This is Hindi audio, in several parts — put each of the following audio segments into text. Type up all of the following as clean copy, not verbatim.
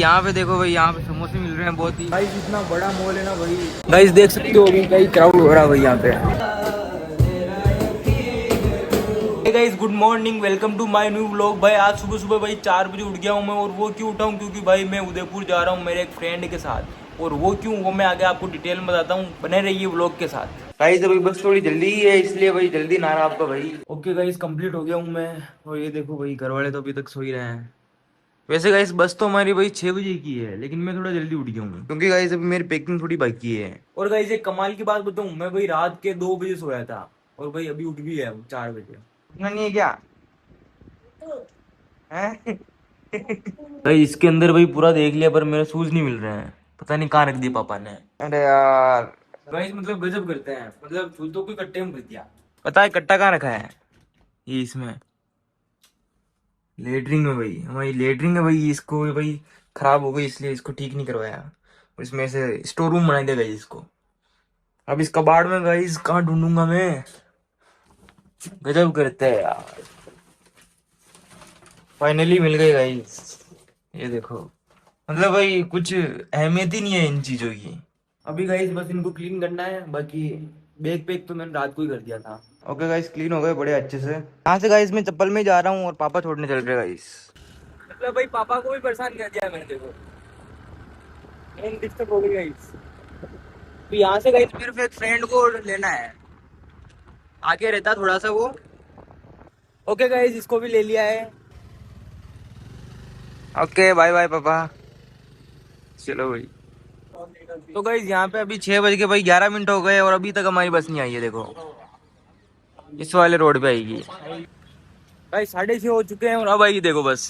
यहाँ पे देखो भाई, यहाँ पे समोसे मिल रहे हैं बहुत ही। गाइस इतना बड़ा मॉल है ना भाई, गाइस देख सकते हो अभी कई क्राउड हो रहा है भाई यहाँ पे। Hey guys, good morning, welcome to my new vlog. भाई आज सुबह सुबह भाई 4 बजे उठ गया हूँ मैं। और वो क्यों उठा हूँ, क्योंकि भाई मैं उदयपुर जा रहा हूँ मेरे एक फ्रेंड के साथ। और वो क्यों, वो मैं आगे आपको डिटेल में बताता हूँ, बने रहिए व्लॉग के साथ। गाइस अभी बस थोड़ी जल्दी ही है, इसलिए भाई जल्दी ना रहा आपका भाई। ओके गाइस, कंप्लीट हो गया हूँ मैं। और ये देखो भाई, घर वाले तो अभी तक सो ही रहे हैं। वैसे गाइस बस तो हमारी भाई 6 बजे की है, लेकिन मैं थोड़ा जल्दी उठ गया हूँ क्योंकि गाइस अभी मेरी पैकिंग थोड़ी बाकी है। और गाइस एक कमाल की बात बताऊँ, मैं भाई रात के 2 बजे सोया था और भाई अभी उठ भी है 4 बजे। इतना नहीं है क्या है? भाई इसके अंदर भाई पूरा देख लिया, पर मेरे शूज नहीं मिल रहे हैं, पता नहीं कहाँ रख दिए पापा ने। अरे यार गाइस, मतलब गजब करते हैं, मतलब जूतों को कट्टे में भर दिया। पता है कट्टा कहाँ रखा है? ये इसमें लेटरिंग में भाई, हमारी लेटरिंग है भाई, इसको भाई खराब हो गई इसलिए इसको ठीक नहीं करवाया। और इसमें से स्टोर रूम बना दिया गाइस इसको। अब इस कबाड़ में गाइस कहाँ ढूंढूंगा मैं? गजब करते हैं यार। फाइनली मिल गए गाइस, ये देखो। मतलब भाई कुछ अहमियत ही नहीं है इन चीजों की। अभी गाइस बस इनको क्लीन करना है, बाकी बैग पैक तो मैंने रात को ही कर दिया था। ओके गाइस, क्लीन हो गए बड़े अच्छे से। यहाँ से गाइस मैं चप्पल में जा रहा हूँ और पापा छोड़ने चल रहे गाइस। मतलब भाई पापा को भी परेशान कर दिया मैंने, देखो डिस्टर्ब हो गई गाइस। तो यहाँ से गाइस मेरे को एक फ्रेंड को लेना है, आगे रहता थोड़ा सा वो। ओके गाइस, इसको भी ले लिया है। ओके बाय बाय पापा, चलो भाई। तो गाइस यहाँ पे अभी 6 बज के भाई 11 मिनट हो गए और अभी तक हमारी बस नहीं आई है। देखो इस वाले रोड पे आएगी भाई, 6:30 हो चुके हैं और अब आएगी देखो बस।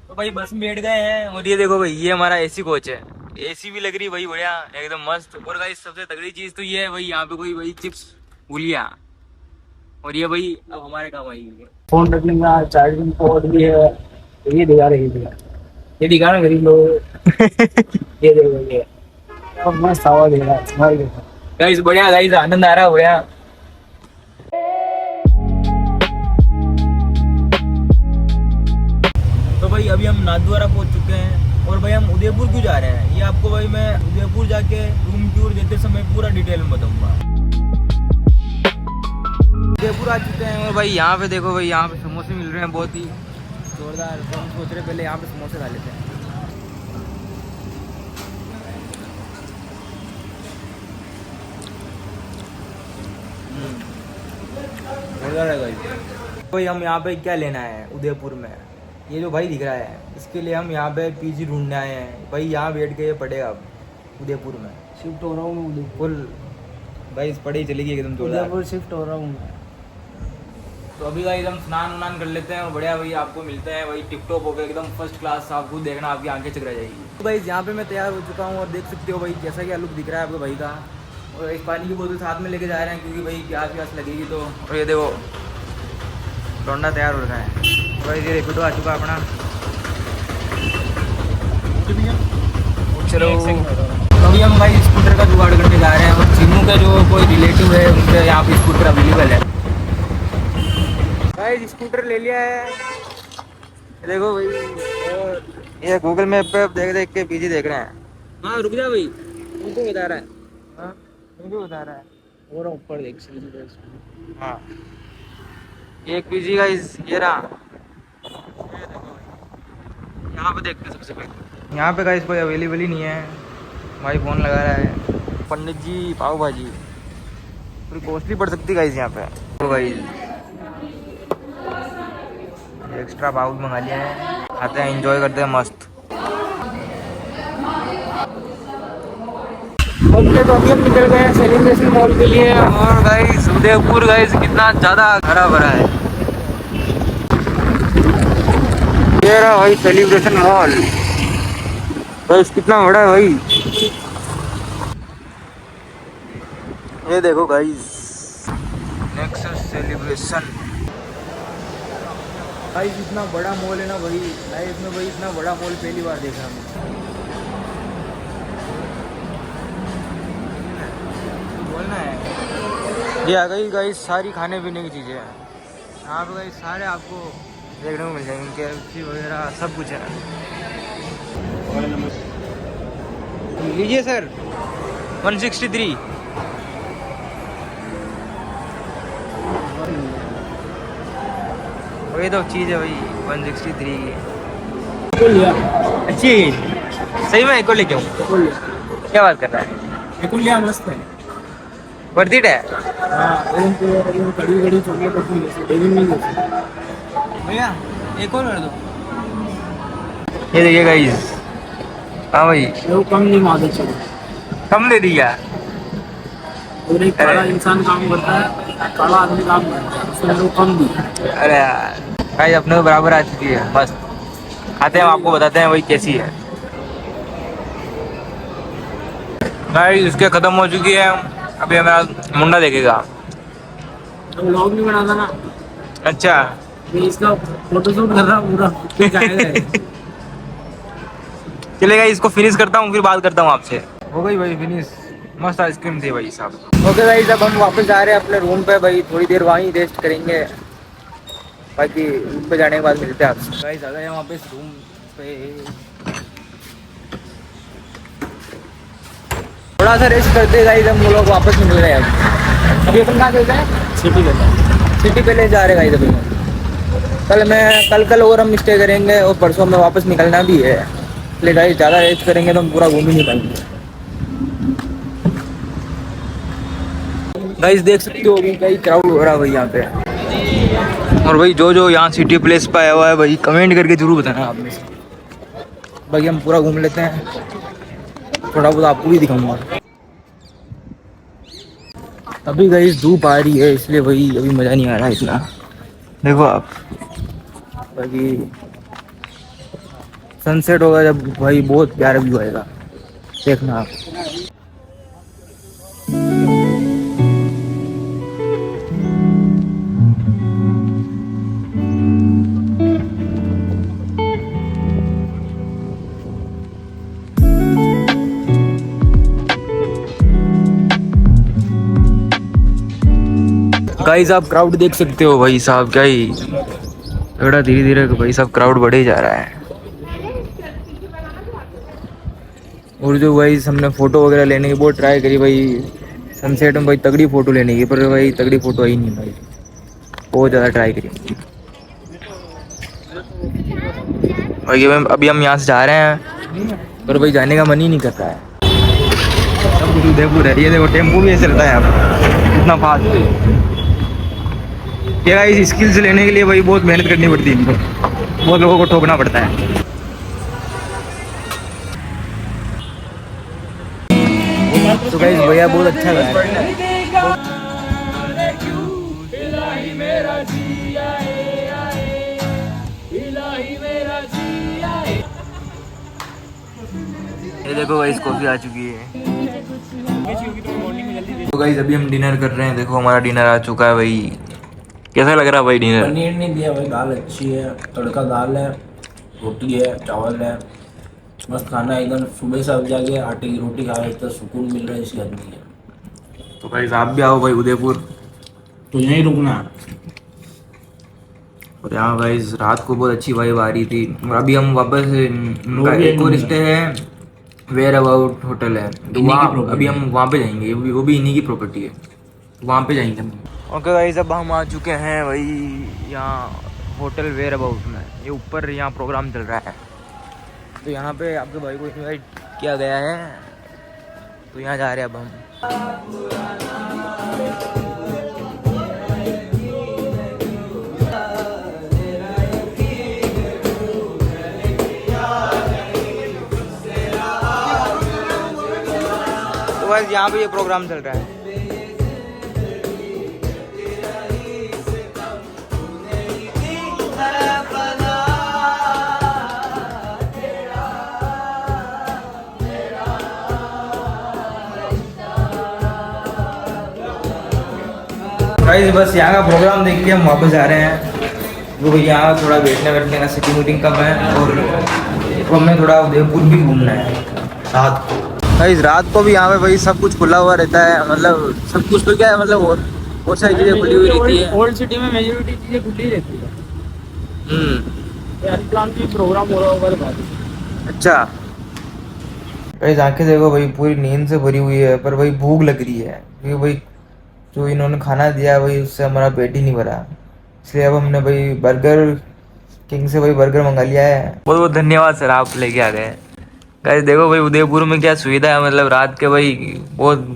तो भाई बस में बैठ गए हैं और ये देखो भाई, ये हमारा एसी कोच है। एसी भी लग रही भाई बढ़िया एकदम मस्त। और गाइस सबसे तगड़ी चीज तो ये है भाई, यहाँ पे कोई भाई चिप्स गुलिया, और ये भाई अब हमारे काम आएगी। फोन रखने का चार्जिंग पोर्ट भी है, तो ये दिखा रही है, ये दिखा ना गरीब लोग। ये देखो ये अब मस्त हवा दे रहा है, भाई देखो गाइस बढ़िया, गाइस आनंद आ रहा है बढ़िया। तो भाई अभी हम नाथद्वारा पहुंच चुके हैं और भाई हम उदयपुर क्यों जा रहे हैं, ये आपको भाई मैं उदयपुर जाके रूम टूर देते समय पूरा डिटेल में बताऊंगा। उदयपुर आ चुके हैं और भाई यहाँ पे देखो भाई, यहाँ पे समोसे मिल रहे हैं बहुत ही जोरदार। तो हम सोच रहे पहले यहाँ पे समोसे खा लेते हैं। जोरदार है भाई। भाई हम यहाँ पे क्या लेना है उदयपुर में, ये जो भाई दिख रहा है इसके लिए हम यहाँ पे पीजी ढूंढने आए हैं भाई। यहाँ बैठ के ये पड़ेगा अब उदयपुर में। शिफ्ट हो रहा हूँ मैं उदयपुर, फुल भाई पढ़ी चलेगी एकदम जोरदार। उदयपुर शिफ्ट हो रहा हूँ मैं। तो अभी भाई हम स्नान उनान कर लेते हैं और बढ़िया भाई आपको मिलते हैं भाई टिप टॉप हो गया एकदम फर्स्ट क्लास। आपको देखना, आपकी आंखें चकरा जाएगी। तो भाई यहाँ पे मैं तैयार हो चुका हूँ और देख सकते हो भाई कैसा क्या लुक दिख रहा है आपको भाई का। और इस पानी की बोतल साथ में लेके जा रहे हैं क्योंकि भाई प्यास व्यास लगेगी तो। और ये देखो लौंडा तैयार हो रखा है भाई, ये फोटो आ चुका अपना। चलो अभी हम भाई स्कूटर का जुगाड़ करके जा रहे हैं और चिन्नू का जो कोई रिलेटिव है उनके यहाँ पे स्कूटर अवेलेबल है। भाई स्कूटर ले लिया है, देखो भाई। और ये गूगल मैप पे देख देख के पीछे देख रहे हैं। हाँ रुक जा भाई, तुमको बता रहा है। हाँ तुमको बता रहा है, हो रहा ऊपर देख हाँ एक पीजी का ये रहा। यहाँ पे देखते सबसे पहले, यहाँ पे गाइस कोई अवेलेबल ही नहीं है। भाई फोन लगा रहा है पंडित जी। पाव भाजी थोड़ी कॉस्टली पड़ सकती है गाइस यहाँ पे। तो गाइस एक्स्ट्रा पाव मंगा लिया है, खाते हैं एंजॉय करते हैं मस्त। ओके तो अभी हम निकल गए हैं सेलिब्रेशन मॉल के लिए। और गाइस उदयपुर गाइस कितना ज़्यादा हरा भरा है। ये रहा भाई सेलिब्रेशन मॉल, गाइस कितना बड़ा है भाई। ये देखो गाइस नेक्सस सेलिब्रेशन। भाई इतना बड़ा मॉल है ना भाई, लाइफ में भाई इतना बड़ा मॉल पहली बार देख रहा हूँ। बोलना है ये आ गई गाइस सारी खाने पीने की चीज़ें हैं यहाँ पे गाइस, सारे आपको देखने को मिल जाएंगे। KFC वगैरह सब कुछ है। लीजिए सर 163। वही तो चीज़ है भाई 163 की। को लिया अच्छी है। सही में एक को लेके आऊँ? को लिया क्या बात कर रहा है? को लिया मस्त है। वर्थ इट है। हाँ एकदम कड़ी कड़ी चॉकलेट होती है लेकिन नहीं होती। भैया एक और कर दो। ये देखिए गाइस। हाँ भाई वो कम नहीं मादे चलो कम दे दिया। और एक काला इंसान काम करता है काला आदमी काम करता है उसने मेरे को कम दी। अरे यार गाइस अपने को बराबर आ चुकी है मस्त। खाते हैं हम आपको बताते हैं वही कैसी है। गाइस इसके खत्म हो चुकी है। अभी हमारा मुंडा देखेगा। तो व्लॉग नहीं बनाता ना अच्छा मैं इसका फोटोशूट कर रहा पूरा ठीक आएगा। चलेगा इसको फिनिश करता हूँ फिर बात करता हूँ आपसे। हो गई भाई फिनिश। मस्त आइसक्रीम थी भाई साहब। ओके भाई जब हम वापस आ रहे हैं अपने रूम पे भाई थोड़ी देर वहीं रेस्ट करेंगे। बाकी रूम पे जाने के बाद मिलते हैं आपसे। गाइस आ गए हैं वापस रूम पे। थोड़ा सा रेस्ट करते गाइस हम लोग वापस निकल रहे हैं अब। अभी अपन कहाँ चल रहे हैं? सिटी का सिटी पहले जा रहे गाइस अभी। कल और हम स्टे करेंगे और परसों में वापस निकलना भी है। इसलिए गाइस ज़्यादा रेस्ट करेंगे तो हम पूरा घूम ही नहीं पाएंगे। गाइस देख सकते हो अभी कई क्राउड हो रहा है भाई यहाँ पे। और भाई जो यहाँ सिटी प्लेस पे आया हुआ है भाई कमेंट करके जरूर बताना आप में से। बाकी हम पूरा घूम लेते हैं। थोड़ा बहुत आपको भी दिखाऊंगा। अभी गाइस धूप आ रही है इसलिए भाई अभी मज़ा नहीं आ रहा है इतना। देखो आप बाकी सनसेट होगा जब भाई बहुत प्यारा व्यू आएगा देखना आप। गाइस आप क्राउड देख सकते हो भाई साहब क्या ही थोड़ा धीरे धीरे भाई साहब क्राउड बढ़े जा रहा है। और जो भाई हमने फ़ोटो वगैरह लेने की बहुत ट्राई करी भाई सनसेट में भाई तगड़ी फ़ोटो लेने की पर भाई तगड़ी फ़ोटो आई नहीं भाई बहुत ज़्यादा ट्राई करी। भाई अभी हम यहाँ से जा रहे हैं पर भाई जाने का मन ही नहीं करता है। सब कुछ उदयपुर है। ये देखो टेम्पो भी ऐसे चलता है अब इतना फास्ट। क्या इस स्किल्स लेने के लिए भाई बहुत मेहनत करनी पड़ती है इनको। बहुत लोगों को ठोकना पड़ता है। तो गाइस भैया बहुत अच्छा लगा है। ये देखो गाइस कॉफी आ चुकी है। तो गाइस अभी हम डिनर कर रहे हैं। देखो हमारा डिनर आ चुका है भाई। कैसा लग रहा है भाई डिनर? पनीर नहीं दिया भाई दाल अच्छी है तड़का दाल है रोटी है चावल है मस्त खाना है एकदम। सुबह से अब जाके आटे की रोटी खा रहे इतना सुकून मिल रहा है इसकी हद नहीं है। तो गाइस आप भी आओ भाई उदयपुर। तो यहीं रुकना। और यहाँ गाइस रात को बहुत अच्छी वाइब आ रही थी। और अभी हम वापस उनका भी एक और स्टे है वेयर अबाउट होटल है तो वहाँ अभी हम वहाँ पे जाएंगे। वो भी इन्हीं की प्रॉपर्टी है वहाँ पे जाएंगे हम। ओके गाइस अब हम आ चुके हैं वही यहाँ होटल वेयर अबाउट में। ये ऊपर यहाँ प्रोग्राम चल रहा है तो यहाँ पे आपके भाई को इनवाइट किया गया है तो यहाँ जा रहे हैं अब हम। तो बस यहाँ पे ये प्रोग्राम चल रहा है। गाइस बस यहाँ का प्रोग्राम देख के हम वापस आ रहे हैं। वो यहाँ थोड़ा बैठने का सिटी मीटिंग कम है और हमें थोड़ा उदयपुर भी घूमना है रात को। गाइस रात को भी यहाँ पे भाई सब कुछ खुला हुआ रहता है। मतलब सब कुछ तो क्या है मतलब बहुत सारी चीज़ें खुली हुई रहती है। ओल्ड सिटी में मेजोरिटी चीजें खुली रहती है। प्लान की प्रोग्राम हो रहा होगा तो अच्छा गाइस आंखें देखो भाई पूरी नींद से भरी हुई है, पर भाई भूख लग रही है क्योंकि भाई जो इन्होंने खाना दिया भाई उससे हमारा पेट ही नहीं भरा। इसलिए अब हमने भाई बर्गर किंग से भाई बर्गर मंगा लिया है। बहुत बहुत धन्यवाद सर, आप लेके आ गए। गाइस देखो भाई उदयपुर में क्या सुविधा है, मतलब रात के भाई बहुत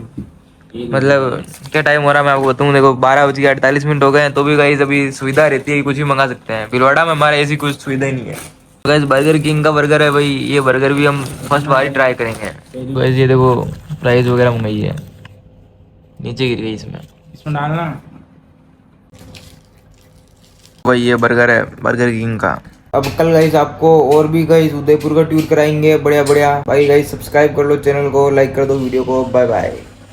मतलब क्या टाइम हो रहा है मैं आपको बताऊँ, देखो 12:48 हो गए हैं, तो भी गाइस अभी सुविधा रहती है कि कुछ भी मंगा सकते हैं। भीलवाड़ा में हमारे ऐसी कुछ सुविधा ही नहीं है। गाइस बर्गर किंग का बर्गर है भाई, ये बर्गर भी हम फर्स्ट बार ही ट्राई करेंगे। गाइस ये देखो प्राइस वगैरह मंगाई है, नीचे गिर गई इसमें डालना। भाई ये बर्गर है बर्गर किंग का। अब कल गाइस आपको और भी गाइस उदयपुर का टूर कराएंगे बढ़िया बढ़िया। भाई गाइस सब्सक्राइब कर लो चैनल को, लाइक कर दो वीडियो को। Bye bye.